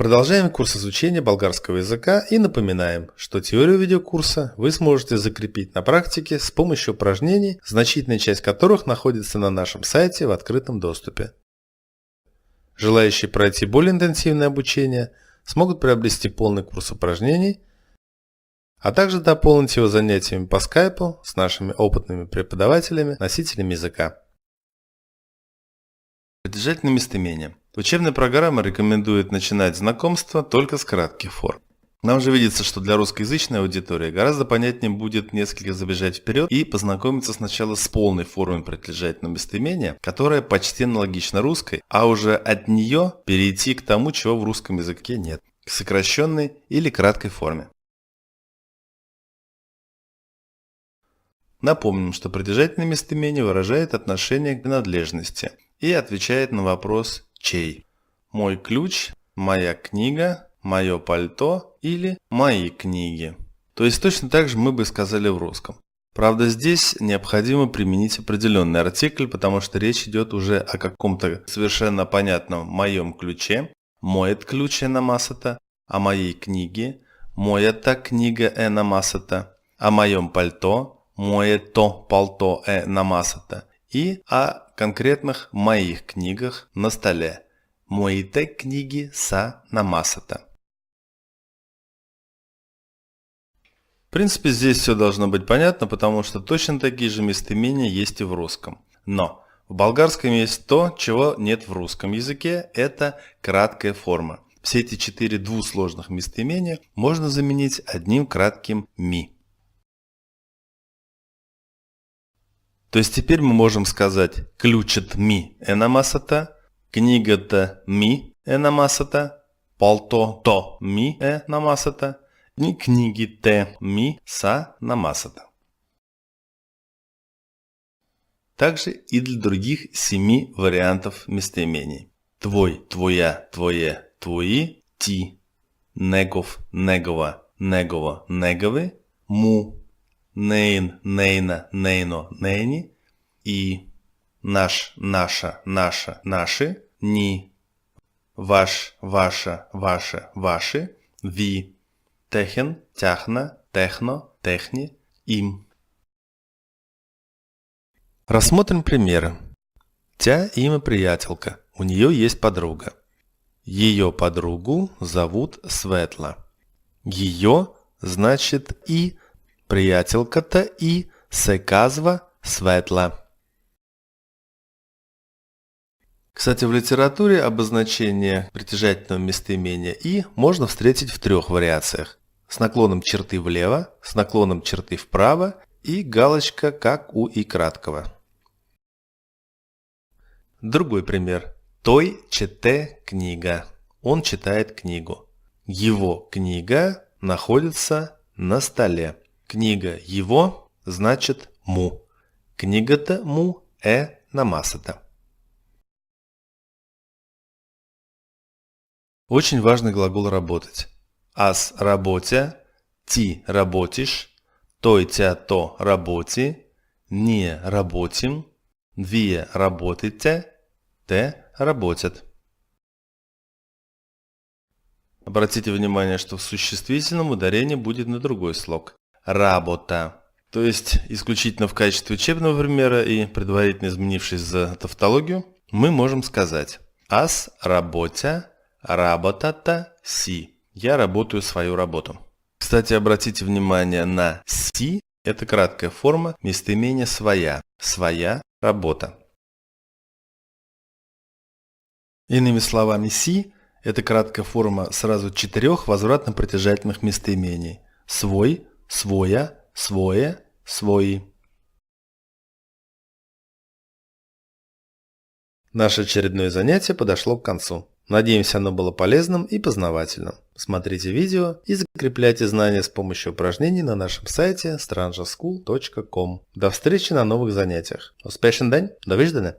Продолжаем курс изучения болгарского языка и напоминаем, что теорию видеокурса вы сможете закрепить на практике с помощью упражнений, значительная часть которых находится на нашем сайте в открытом доступе. Желающие пройти более интенсивное обучение смогут приобрести полный курс упражнений, а также дополнить его занятиями по скайпу с нашими опытными преподавателями, носителями языка. Притяжательные местоимения. Учебная программа рекомендует начинать знакомство только с кратких форм. Нам же видится, что для русскоязычной аудитории гораздо понятнее будет несколько забежать вперед и познакомиться сначала с полной формой притяжательного местоимения, которая почти аналогична русской, а уже от нее перейти к тому, чего в русском языке нет, к сокращенной или краткой форме. Напомним, что притяжательное местоимение выражает отношение к принадлежности и отвечает на вопрос «чей?». Мой ключ, моя книга, мое пальто или мои книги. То есть точно так же мы бы сказали в русском. Правда, здесь необходимо применить определенный артикль, потому что речь идет уже о каком-то совершенно понятном моем ключе, моят ключ намасата, о моей книге, моята книга намасата, о моем пальто, моето палто намасата и о конкретных моих книгах на столе. Моите книги са намасата. В принципе, здесь все должно быть понятно, потому что точно такие же местоимения есть и в русском. Но в болгарском есть то, чего нет в русском языке, это краткая форма. Все эти 4 двусложных местоимения можно заменить одним кратким «ми». То есть теперь мы можем сказать «ключът ми намасата», «книгата ми намасата», «палто ми намасата» и «книгите ми са намасата». Также и для других 7 вариантов местоимений. Твой, твоя, твое, твои, ти, негов, негова, негова, негови, му, нейн, нейна, нейно, нейни и наш, наша, наша, наши, ни, ваш, ваша, ваше, ваши, ви, техен, тяхна, техно, техни, им. Рассмотрим примеры. Тя имя приятелька, у нее есть подруга. Ее подругу зовут Светла. Ее значит и приятелката и се казва Светла. Кстати, в литературе обозначение притяжательного местоимения «и» можно встретить в 3 вариациях. С наклоном черты влево, с наклоном черты вправо и галочка, как у «и» краткого. Другой пример. Той чете книга. Он читает книгу. Его книга находится на столе. Книга его значит му. Книгата му намасата. Очень важный глагол работать. Аз работя, ти работишь, той тя то работи, ние работим, вие работаете, те работят. Обратите внимание, что в существительном ударение будет на другой слог. Работа. То есть, исключительно в качестве учебного примера и предварительно изменившись за тавтологию, мы можем сказать «Аз работя работата си». Я работаю свою работу. Кстати, обратите внимание на «си». Это краткая форма местоимения «своя». Своя работа. Иными словами, «си» – это краткая форма сразу 4 возвратно-притяжательных местоимений. Свой, своя, свое, свои. Наше очередное занятие подошло к концу. Надеемся, оно было полезным и познавательным. Смотрите видео и закрепляйте знания с помощью упражнений на нашем сайте strangeschool.com. До встречи на новых занятиях. Успешен день! До виждане!